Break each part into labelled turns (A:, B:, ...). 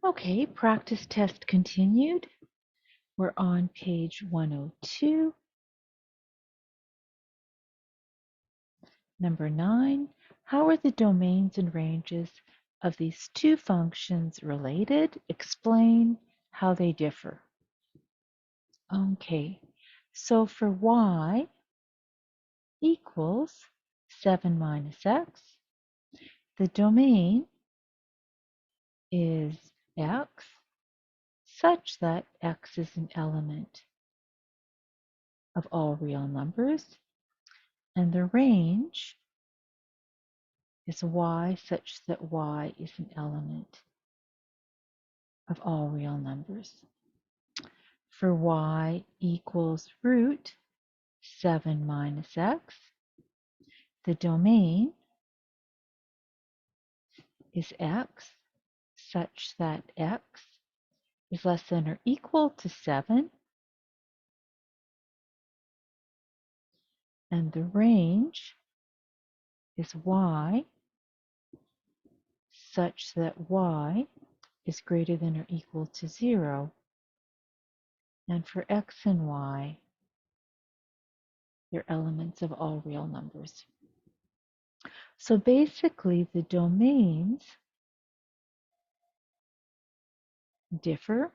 A: Okay, practice test continued. We're on page 102. Number 9, how are the domains and ranges of these two functions related? Explain how they differ. Okay, so for y equals 7 minus x, the domain is x such that x is an element of all real numbers, and the range is y such that y is an element of all real numbers. For y equals root 7 minus x, the domain is x such that x is less than or equal to 7, and the range is y such that y is greater than or equal to 0. And for x and y, they're elements of all real numbers. So basically, the domains differ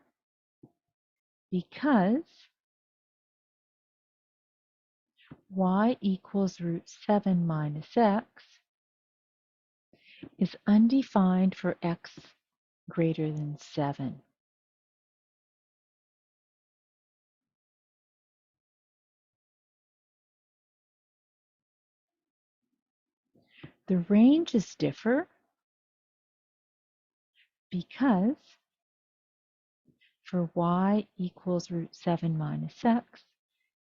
A: because y equals root 7 minus x is undefined for x greater than 7. The ranges differ because for y equals root 7 minus x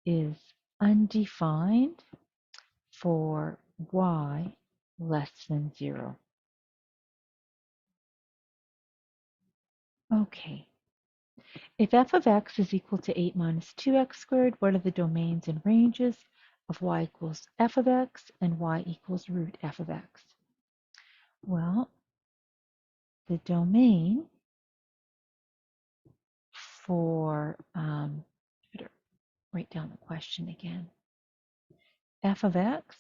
A: is undefined for y less than 0. Okay, if f of x is equal to 8 minus 2x squared, what are the domains and ranges of y equals f of x and y equals root f of x? Well, the domain for, better write down the question again. F of x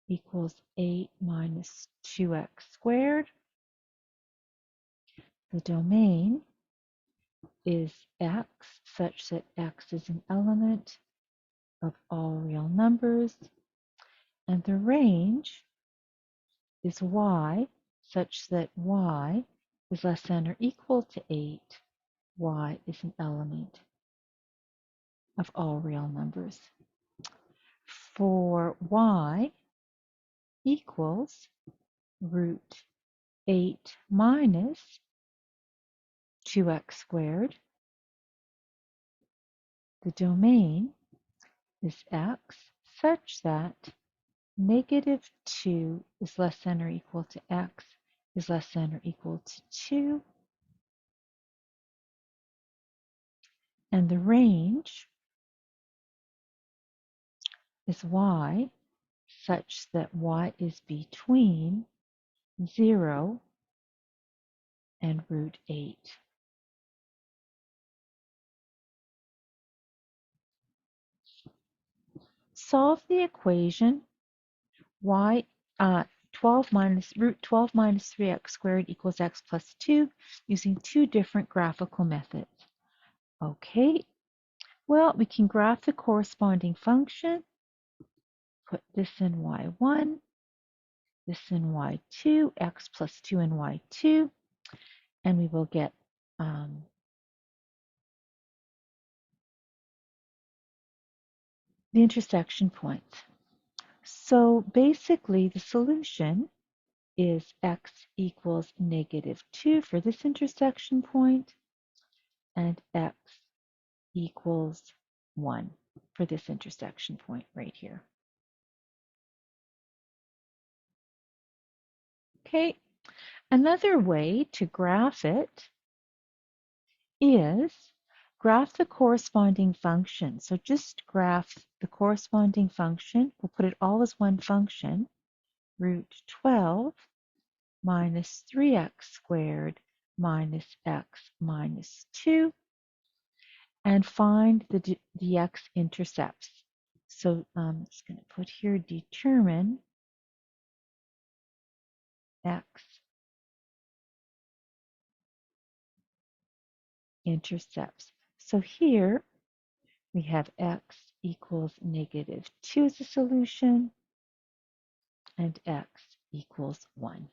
A: equals 8 minus 2x squared. The domain is x such that x is an element of all real numbers, and the range is y such that y is less than or equal to 8. Y is an element of all real numbers. For y equals root 8 minus 2x squared, the domain is x such that negative 2 is less than or equal to x is less than or equal to 2, and the range is y such that y is between 0 and root 8. Solve the equation y 12 minus root 12 minus 3x squared equals x plus 2 using two different graphical methods. Okay, well, we can graph the corresponding function, put this in y1, this in y2, x plus 2 in y2, and we will get the intersection points. So basically, the solution is x equals negative 2 for this intersection point, and x equals 1 for this intersection point right here. Okay, another way to graph it is graph the corresponding function. So just graph the corresponding function. We'll put it all as one function, root 12 minus 3x squared minus x minus 2 and find the x-intercepts. So I'm just going to put here determine x-intercepts. So here we have x equals negative 2 as a solution and x equals 1.